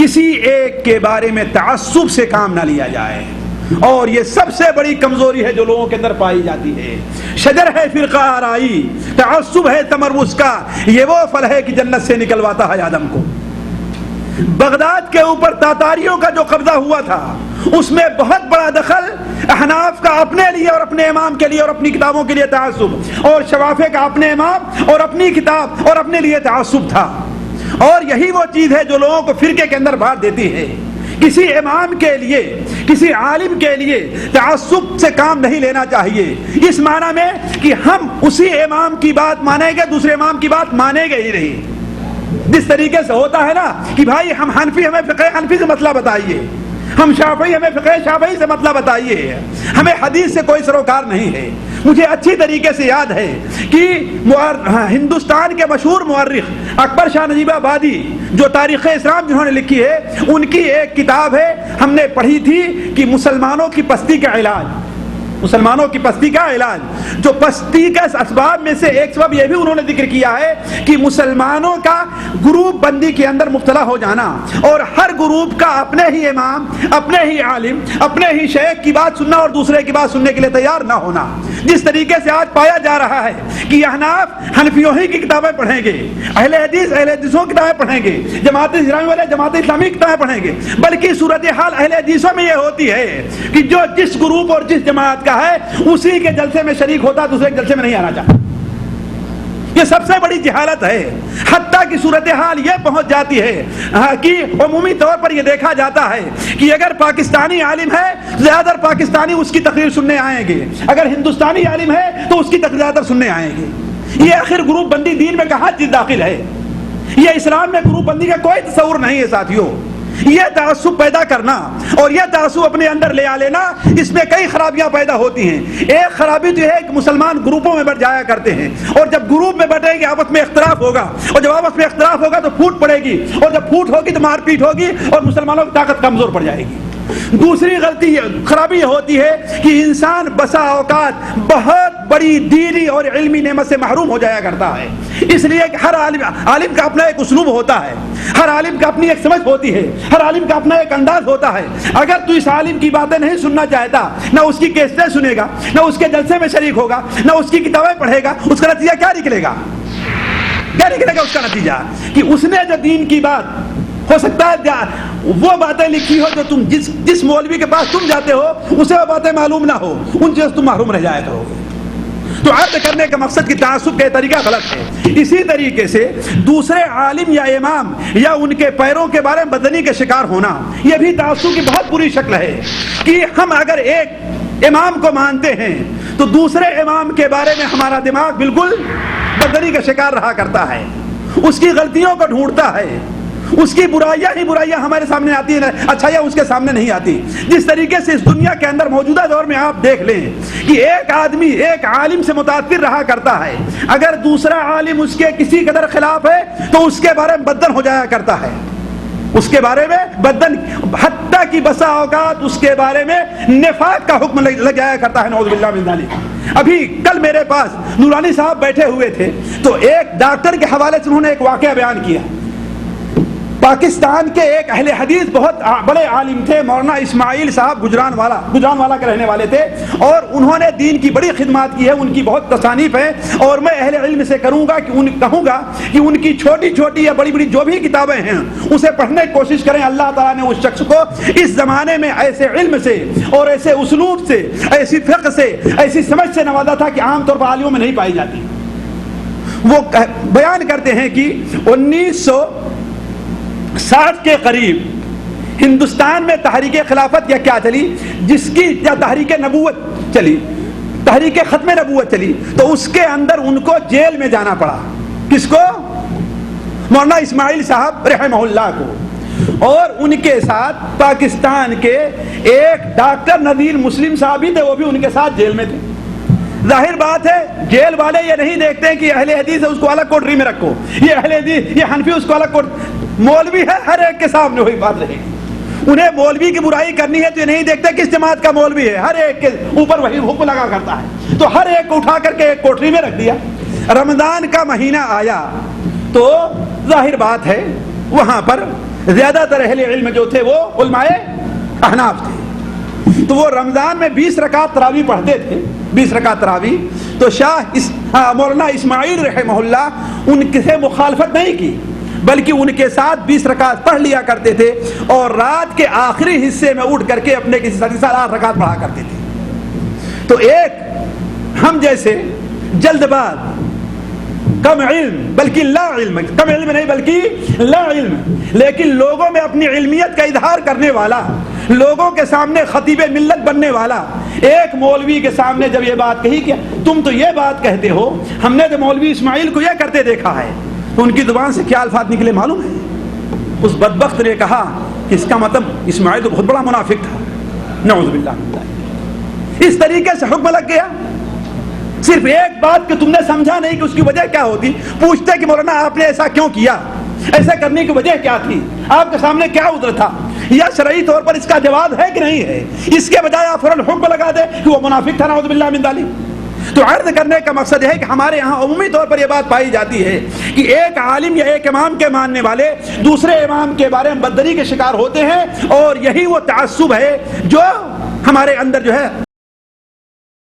کسی ایک کے بارے میں تعصب سے کام نہ لیا جائے، اور یہ سب سے بڑی کمزوری ہے جو لوگوں کے اندر پائی جاتی ہے۔ شجر ہے فرقہ آرائی، تعصب ہے تمرس کا، یہ وہ پھل ہے کہ جنت سے نکلواتا ہے آدم کو۔ بغداد کے اوپر تاتاریوں کا جو قبضہ ہوا تھا، اس میں بہت بڑا دخل احناف کا اپنے لیے اور اپنے امام کے لیے اور اپنی کتابوں کے لیے تعصب، اور شوافے کا اپنے امام اور اپنی کتاب اور اپنے لیے تعصب تھا۔ اور یہی وہ چیز ہے جو لوگوں کو فرقے کے اندر بانٹ دیتی ہے۔ کسی امام کے لیے، کسی عالم کے لیے تعصب سے کام نہیں لینا چاہیے، اس معنی میں کہ ہم اسی امام کی بات مانیں گے، دوسرے امام کی بات مانیں گے ہی نہیں۔ جس طریقے سے ہوتا ہے نا کہ بھائی ہم حنفی، ہمیں فقہ حنفی سے مسئلہ بتائیے، ہم شافعی، ہمیں فقہ شافعی سے مسئلہ بتائیے، ہمیں حدیث سے کوئی سروکار نہیں ہے۔ مجھے اچھی طریقے سے یاد ہے کہ ہندوستان کے مشہور مورخ اکبر شاہ نجیب آبادی جو تاریخ اسلام جنہوں نے لکھی ہے، ان کی ایک کتاب ہے، ہم نے پڑھی تھی کہ مسلمانوں کی پستی کا علاج، مسلمانوں کی پستی کا علاج۔ جو پستی کا اسباب میں سے ایک سبب یہ بھی انہوں نے ذکر کیا ہے کہ مسلمانوں کا گروپ بندی کے اندر مبتلا ہو جانا، اور ہر گروپ کا اپنے ہی امام، اپنے ہی عالم، اپنے ہی شیخ کی بات سننا اور دوسرے کی بات سننے کے لیے تیار نہ ہونا۔ جس طریقے سے آج پایا جا رہا ہے کہ احناف حنفیوں ہی کی کتابیں پڑھیں گے، اہل حدیث اہل حدیثوں کی کتابیں پڑھیں گے، جماعت اسلامی والے جماعت اسلامی کی کتابیں پڑھیں گے، بلکہ صورتحال اہل حدیثوں میں یہ ہوتی ہے کہ جو جس گروپ اور جس جماعت کا ہے اسی کے جلسے میں شریک ہوتا، دوسرے کے جلسے میں نہیں آنا چاہتا۔ یہ سب سے بڑی جہالت ہے، حتیٰ کہ صورتحال یہ پہنچ جاتی ہے کہ عمومی طور پر یہ دیکھا جاتا ہے کہ اگر پاکستانی عالم ہے زیادہ تر پاکستانی اس کی تقریر سننے آئیں گے، اگر ہندوستانی عالم ہے تو اس کی تقریر زیادہ تر سننے آئیں گے۔ یہ آخر گروپ بندی دین میں کہاں چیز داخل ہے؟ یہ اسلام میں گروپ بندی کا کوئی تصور نہیں ہے ساتھیوں۔ یہ تعصب پیدا کرنا اور یہ تعصب اپنے اندر لے آ لینا، اس میں کئی خرابیاں پیدا ہوتی ہیں۔ ایک خرابی تو ہے کہ مسلمان گروپوں میں بٹ جایا کرتے ہیں، اور جب گروپ میں بٹیں گے آپس میں اختلاف ہوگا، اور جب آپس میں اختلاف ہوگا تو پھوٹ پڑے گی، اور جب پھوٹ ہوگی تو مار پیٹ ہوگی اور مسلمانوں کی طاقت کمزور پڑ جائے گی۔ دوسری غلطی خرابی یہ ہوتی ہے کہ انسان بسا اوقات بہت بڑی دینی اور علمی نعمت سے محروم ہو جایا کرتا ہے، اس لیے کہ ہر عالم کا اپنا ایک اسلوب ہوتا ہے، ہر عالم کا اپنی ایک سمجھ ہوتی ہے، ہر عالم کا اپنا ایک انداز ہوتا ہے۔ اگر تو اس عالم کی باتیں نہیں سننا چاہتا، نہ اس کی کیسٹیں سنے گا، نہ اس کے جلسے میں شریک ہوگا، نہ اس کی کتابیں پڑھے گا، اس کا نتیجہ کیا نکلے گا؟ کیا نکلے گا اس کا نتیجہ؟ کہ اس نے جو دین کی بات، ہو سکتا ہے وہ باتیں لکھی ہو جو تم جس مولوی کے پاس تم جاتے ہو اسے وہ باتیں معلوم نہ ہو، ان چیزوں سے تم محروم رہ جایا کرو گے۔ تو عرض کرنے کا مقصد کہ تعصب کا طریقہ غلط ہے۔ اسی طریقے سے دوسرے عالم یا امام یا ان کے پیروں کے بارے میں بدنی کا شکار ہونا، یہ بھی تعصب کی بہت بری شکل ہے کہ ہم اگر ایک امام کو مانتے ہیں تو دوسرے امام کے بارے میں ہمارا دماغ بالکل بدنی کا شکار رہا کرتا ہے، اس کی غلطیوں کو ڈھونڈتا ہے، اس کی برائیاں ہی برائیاں ہمارے سامنے آتی ہیں، اچھائیاں اس کے سامنے نہیں آتی۔ جس طریقے سے اس دنیا کے اندر موجودہ دور میں آپ دیکھ لیں کہ ایک آدمی ایک عالم سے متاثر رہا کرتا ہے، اگر دوسرا عالم اس کے کسی قدر خلاف ہے تو اس کے بارے میں بدن ہو جایا کرتا ہے، اس کے بارے میں بدن، حتیٰ کہ بسا اوقات اس کے بارے میں نفاق کا حکم لگ جایا کرتا ہے، نعوذ باللہ من ذالک۔ ابھی کل میرے پاس نورانی صاحب بیٹھے ہوئے تھے تو ایک ڈاکٹر کے حوالے سے انہوں نے ایک واقعہ بیان کیا۔ پاکستان کے ایک اہل حدیث بہت بڑے عالم تھے، مولانا اسماعیل صاحب گجران والا کے رہنے والے تھے، اور انہوں نے دین کی بڑی خدمات کی ہے، ان کی بہت تصانیف ہیں، اور میں اہل علم سے کہوں گا کہ ان کی چھوٹی چھوٹی یا بڑی بڑی جو بھی کتابیں ہیں اسے پڑھنے کی کوشش کریں۔ اللہ تعالیٰ نے اس شخص کو اس زمانے میں ایسے علم سے اور ایسے اسلوب سے، ایسی فقہ سے، ایسی سمجھ سے نوازا تھا کہ عام طور پر عالموں میں نہیں پائی جاتی۔ وہ بیان کرتے ہیں کہ 1960 کے قریب ہندوستان میں تحریک خلافت یا کیا چلی، جس کی یا تحریک نبوت چلی، تحریک ختم نبوت چلی، تو اس کے اندر ان کو جیل میں جانا پڑا۔ کس کو؟ مولانا اسماعیل صاحب رحمہ اللہ کو، اور ان کے ساتھ پاکستان کے ایک ڈاکٹر نذیر مسلم صاحب بھی تھے، وہ بھی ان کے ساتھ جیل میں تھے۔ ظاہر بات ہے جیل والے یہ نہیں دیکھتے کہ اہل حدیث ہے اس کو الگ کوٹری میں رکھو، یہ اہل حدیث یہ حنفی اس کو الگ مولوی ہے، ہر ایک کے سامنے وہی بات رہے گی۔ انہیں مولوی کی برائی کرنی ہے تو یہ نہیں دیکھتے کس جماعت کا مولوی ہے، ہر ایک کے اوپر وہی حکم لگا کرتا ہے، تو ہر ایک کو اٹھا کر کے ایک کوٹری میں رکھ دیا۔ رمضان کا مہینہ آیا تو ظاہر بات ہے وہاں پر زیادہ تر اہل علم جو تھے وہ علماء احناف تھے، تو وہ رمضان میں 20 رکعت تراویح پڑھتے تھے، 20 رکعت تراویح. تو مولانا اسماعیل رحمہ اللہ ان سے مخالفت نہیں کی، بلکہ ان کے ساتھ 20 رکعت پڑھ لیا کرتے تھے، اور رات کے آخری حصے میں اٹھ کر کے اپنے کسی ساتھی ساتھ 8 رکعت پڑھا کرتے تھے. تو ایک ہم جیسے جلد باز، کم علم بلکہ لا علم، کم علم نہیں بلکہ لا علم، لیکن لوگوں میں اپنی علمیت کا اظہار کرنے والا، لوگوں کے سامنے خطیب ملت بننے والا، ایک مولوی کے سامنے جب یہ بات کہی کہ تم تو یہ بات کہتے ہو، ہم نے تو مولوی اسماعیل کو یہ کرتے دیکھا ہے، تو ان کی زبان سے کیا الفاظ نکلے معلوم ہے؟ اس بدبخت نے کہا کہ اس کا مطلب اسماعیل تو بہت بڑا منافق تھا، نعوذ باللہ من ذلک. اس طریقے سے حکم لگ گیا. صرف ایک بات کہ تم نے سمجھا نہیں کہ اس کی وجہ کیا ہوتی، پوچھتے کہ مولانا آپ نے ایسا کیوں کیا، ایسا کرنے کی وجہ کیا تھی، آپ کے سامنے کیا عذر تھا، یا شرعی طور پر اس کا جواز ہے کہ نہیں ہے، اس کے بجائے آپ فوراً حکم لگا دیں کہ وہ منافق تھا، نعوذ باللہ من ذلک. تو عرض کرنے کا مقصد ہے کہ ہمارے یہاں عمومی طور پر یہ بات پائی جاتی ہے کہ ایک عالم یا ایک امام کے ماننے والے دوسرے امام کے بارے میں بددلی کے شکار ہوتے ہیں، اور یہی وہ تعصب ہے جو ہمارے اندر جو ہے